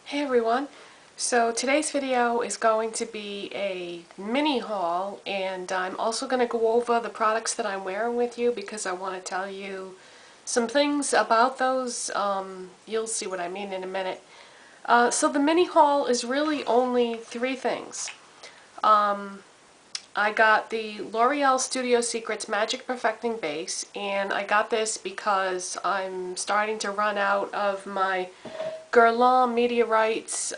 Hey everyone! So today's video is going to be a mini haul, and I'm also going to go over the products that I'm wearing with you because I want to tell you some things about those. You'll see what I mean in a minute. So the mini haul is really only three things. I got the L'Oreal Studio Secrets Magic Perfecting Base, and I got this because I'm starting to run out of my Guerlain Meteorites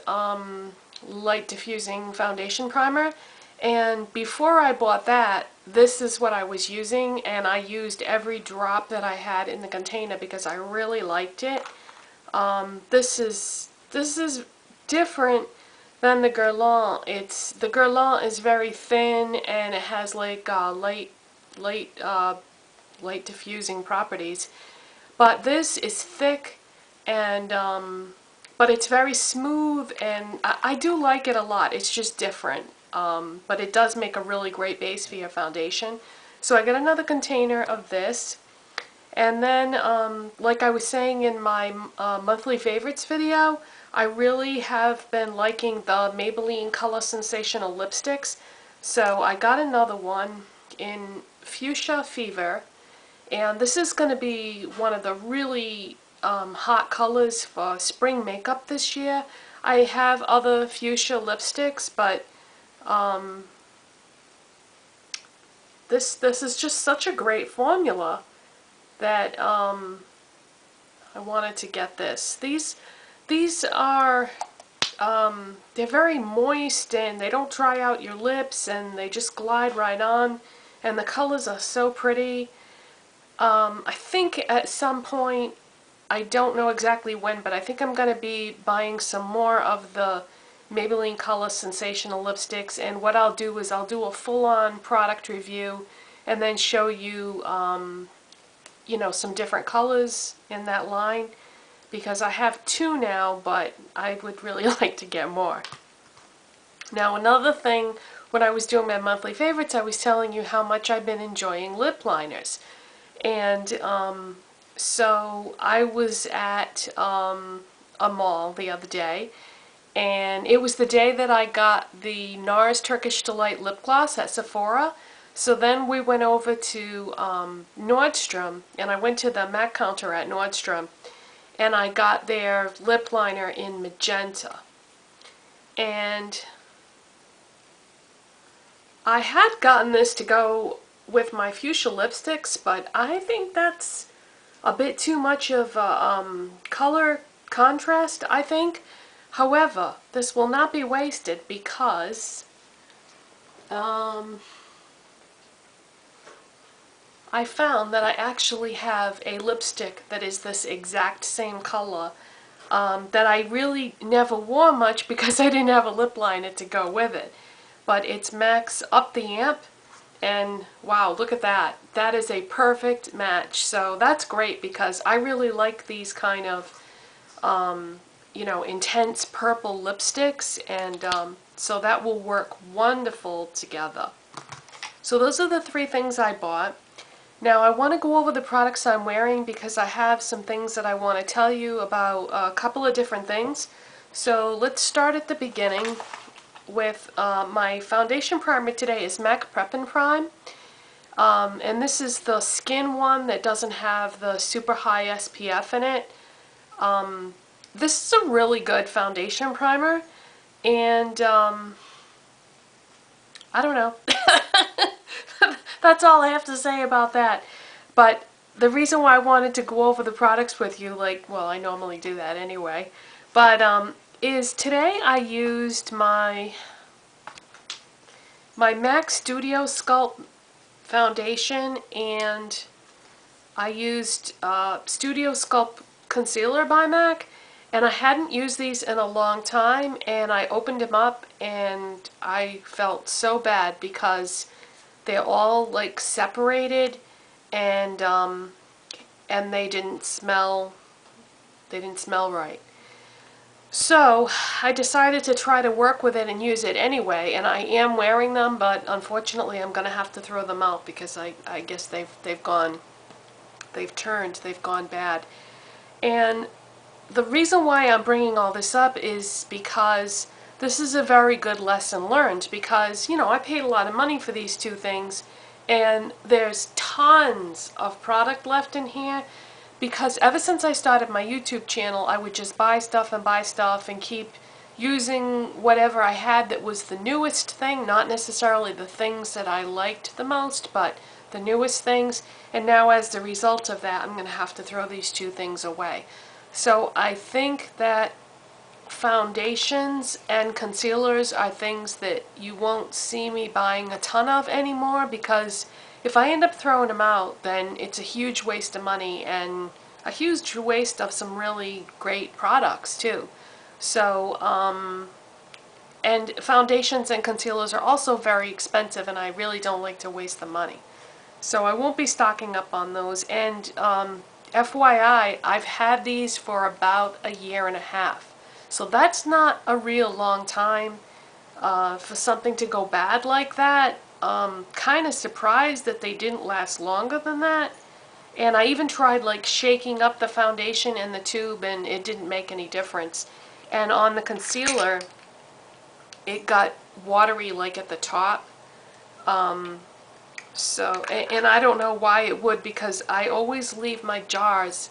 Light Diffusing Foundation Primer. And before I bought that, this is what I was using, and I used every drop that I had in the container because I really liked it. This is different than the Guerlain. The Guerlain is very thin and it has like light light diffusing properties, but this is thick and but it's very smooth, and I do like it a lot. It's just different, but it does make a really great base for your foundation. So I got another container of this. And then, like I was saying in my monthly favorites video, I really have been liking the Maybelline Color Sensational lipsticks. So I got another one in Fuchsia Fever, and this is going to be one of the really hot colors for spring makeup this year. I have other fuchsia lipsticks, but this is just such a great formula that I wanted to get this. These are they're very moist and they don't dry out your lips and they just glide right on, and the colors are so pretty. I think at some point, I don't know exactly when, but I think I'm going to be buying some more of the Maybelline Color Sensational lipsticks, and what I'll do is I'll do a full-on product review and then show you you know, some different colors in that line, because I have two now, but I would really like to get more. Now, another thing, when I was doing my monthly favorites, I was telling you how much I've been enjoying lip liners. And so I was at a mall the other day, and it was the day that I got the NARS Turkish Delight lip gloss at Sephora. So then we went over to Nordstrom, and I went to the MAC counter at Nordstrom, and I got their lip liner in magenta. And I had gotten this to go with my fuchsia lipsticks, but I think that's a bit too much of a color contrast, I think. However, this will not be wasted because I found that I actually have a lipstick that is this exact same color that I really never wore much because I didn't have a lip liner to go with it. But it's MAC's Up the Amp, and wow, look at that. That is a perfect match. So that's great because I really like these kind of you know, intense purple lipsticks, and so that will work wonderful together. So those are the three things I bought. Now I want to go over the products I'm wearing because I have some things that I want to tell you about, a couple of different things. So let's start at the beginning with my foundation primer today is MAC Prep and Prime. And this is the skin one that doesn't have the super high SPF in it. This is a really good foundation primer, and I don't know. That's all I have to say about that. But the reason why I wanted to go over the products with you, like, well, I normally do that anyway, but is today I used my MAC Studio Sculpt foundation, and I used Studio Sculpt Concealer by MAC, and I hadn't used these in a long time, and I opened them up and I felt so bad because they're all like separated, and they didn't smell right. So I decided to try to work with it and use it anyway, and I am wearing them, but unfortunately I'm gonna have to throw them out because I guess they've gone bad. And the reason why I'm bringing all this up is because this is a very good lesson learned, because, you know, I paid a lot of money for these two things, and there's tons of product left in here, because ever since I started my YouTube channel, I would just buy stuff and keep using whatever I had that was the newest thing, not necessarily the things that I liked the most, but the newest things. And now as the result of that, I'm going to have to throw these two things away. So I think that foundations and concealers are things that you won't see me buying a ton of anymore, because if I end up throwing them out, then it's a huge waste of money and a huge waste of some really great products too. So, and foundations and concealers are also very expensive, and I really don't like to waste the money. So I won't be stocking up on those. And FYI, I've had these for about a year and a half. So that's not a real long time for something to go bad like that. Kind of surprised that they didn't last longer than that. And I even tried like shaking up the foundation in the tube, and it didn't make any difference. And on the concealer, it got watery like at the top. So, and I don't know why it would, because I always leave my jars,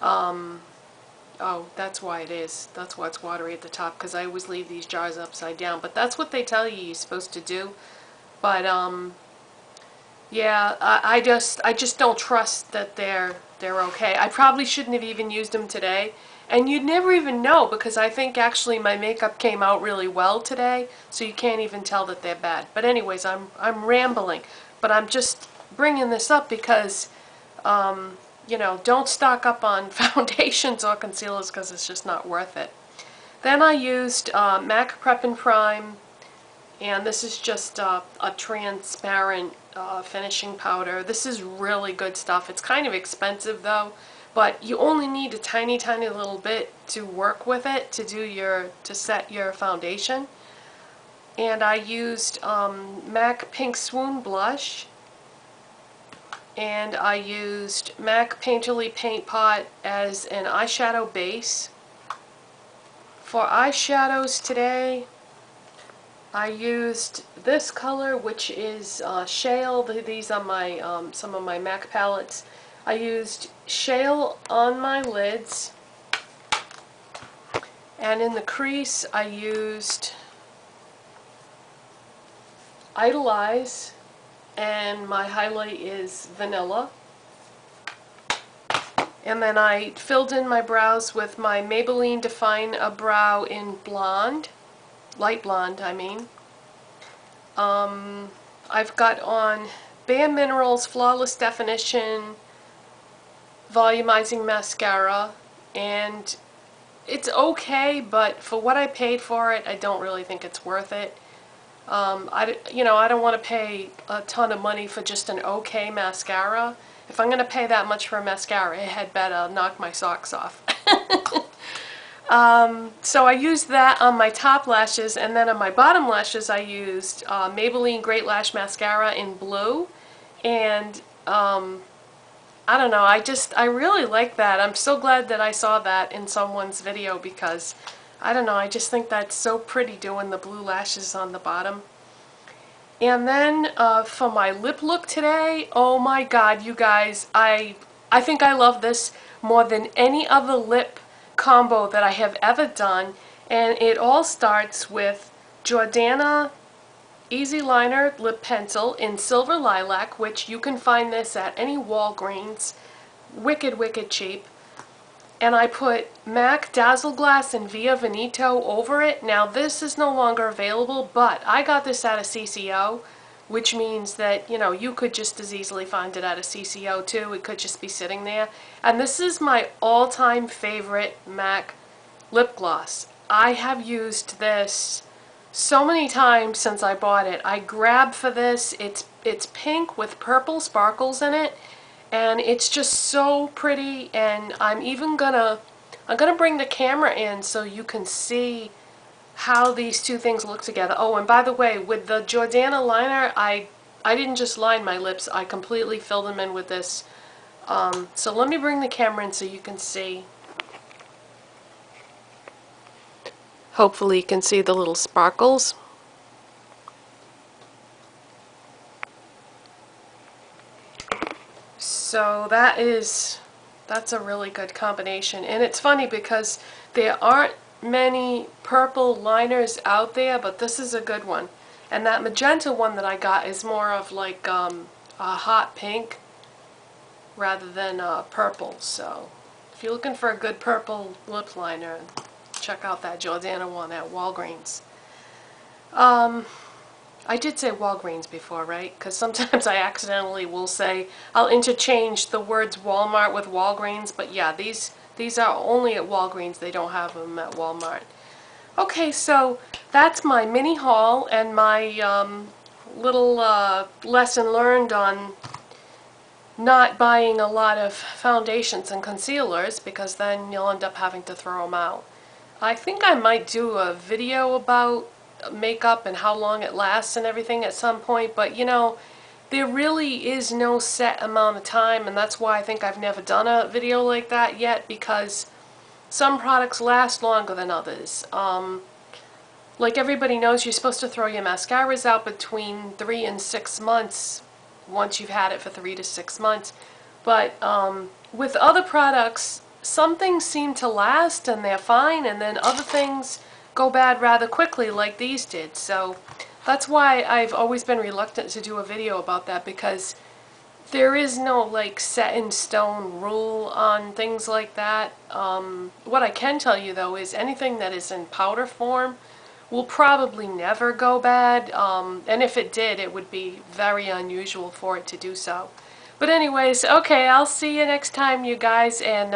oh, that's why it is. That's why it's watery at the top, because I always leave these jars upside down. But that's what they tell you you're supposed to do. But, yeah, I just don't trust that they're okay. I probably shouldn't have even used them today. And you'd never even know, because I think actually my makeup came out really well today, so you can't even tell that they're bad. But anyways, I'm rambling. But I'm just bringing this up because, you know, don't stock up on foundations or concealers, because it's just not worth it. Then I used MAC Prep and Prime, and this is just a transparent finishing powder. This is really good stuff. It's kind of expensive though, but you only need a tiny, tiny little bit to work with it to set your foundation. And I used MAC Pink Swoon Blush, and I used MAC Painterly Paint Pot as an eyeshadow base. For eyeshadows today, I used this color, which is Shale. These are my some of my MAC palettes. I used Shale on my lids, and in the crease I used Idolize, and my highlight is Vanilla. And then I filled in my brows with my Maybelline Define a Brow in Blonde, light blonde I mean. I've got on Bare Minerals Flawless Definition Volumizing Mascara, and it's okay, but for what I paid for it, I don't really think it's worth it. You know, I don't want to pay a ton of money for just an okay mascara. If I'm going to pay that much for a mascara, it had better knock my socks off. So I used that on my top lashes, and then on my bottom lashes I used Maybelline Great Lash Mascara in blue, and I don't know, I really like that. I'm so glad that I saw that in someone's video, because I don't know, I just think that's so pretty doing the blue lashes on the bottom. And then for my lip look today, oh my god, you guys, I think I love this more than any other lip combo that I have ever done. And it all starts with Jordana Easy Liner Lip Pencil in Silver Lilac, which you can find this at any Walgreens. Wicked, wicked cheap. And I put MAC Dazzle Glass and Via Veneto over it. Now this is no longer available, but I got this at a CCO, which means that, you know, you could just as easily find it at a CCO too. It could just be sitting there. And this is my all-time favorite MAC lip gloss. I have used this so many times since I bought it. I grabbed for this. It's pink with purple sparkles in it. And it's just so pretty, and I'm gonna bring the camera in so you can see how these two things look together. Oh, and by the way, with the Jordana liner, I didn't just line my lips, I completely filled them in with this. So let me bring the camera in so you can see. Hopefully you can see the little sparkles. So that's a really good combination. And it's funny because there aren't many purple liners out there, but this is a good one. And that magenta one that I got is more of like a hot pink rather than purple. So if you're looking for a good purple lip liner, check out that Jordana one at Walgreens. I did say Walgreens before, right? Because sometimes I accidentally will say, I'll interchange the words Walmart with Walgreens, but yeah, these are only at Walgreens. They don't have them at Walmart. Okay, so that's my mini haul and my little lesson learned on not buying a lot of foundations and concealers, because then you'll end up having to throw them out. I think I might do a video about makeup and how long it lasts and everything at some point, but you know, there really is no set amount of time, and that's why I think I've never done a video like that yet, because some products last longer than others. Like everybody knows, you're supposed to throw your mascaras out between 3 and 6 months once you've had it for 3 to 6 months. But with other products, some things seem to last and they're fine, and then other things go bad rather quickly like these did. So that's why I've always been reluctant to do a video about that, because there is no like set in stone rule on things like that. What I can tell you though is anything that is in powder form will probably never go bad, and if it did, it would be very unusual for it to do so. But anyways, okay, I'll see you next time, you guys, and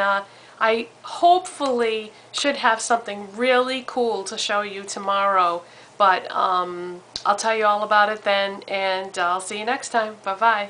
I hopefully should have something really cool to show you tomorrow, but I'll tell you all about it then, and I'll see you next time. Bye-bye.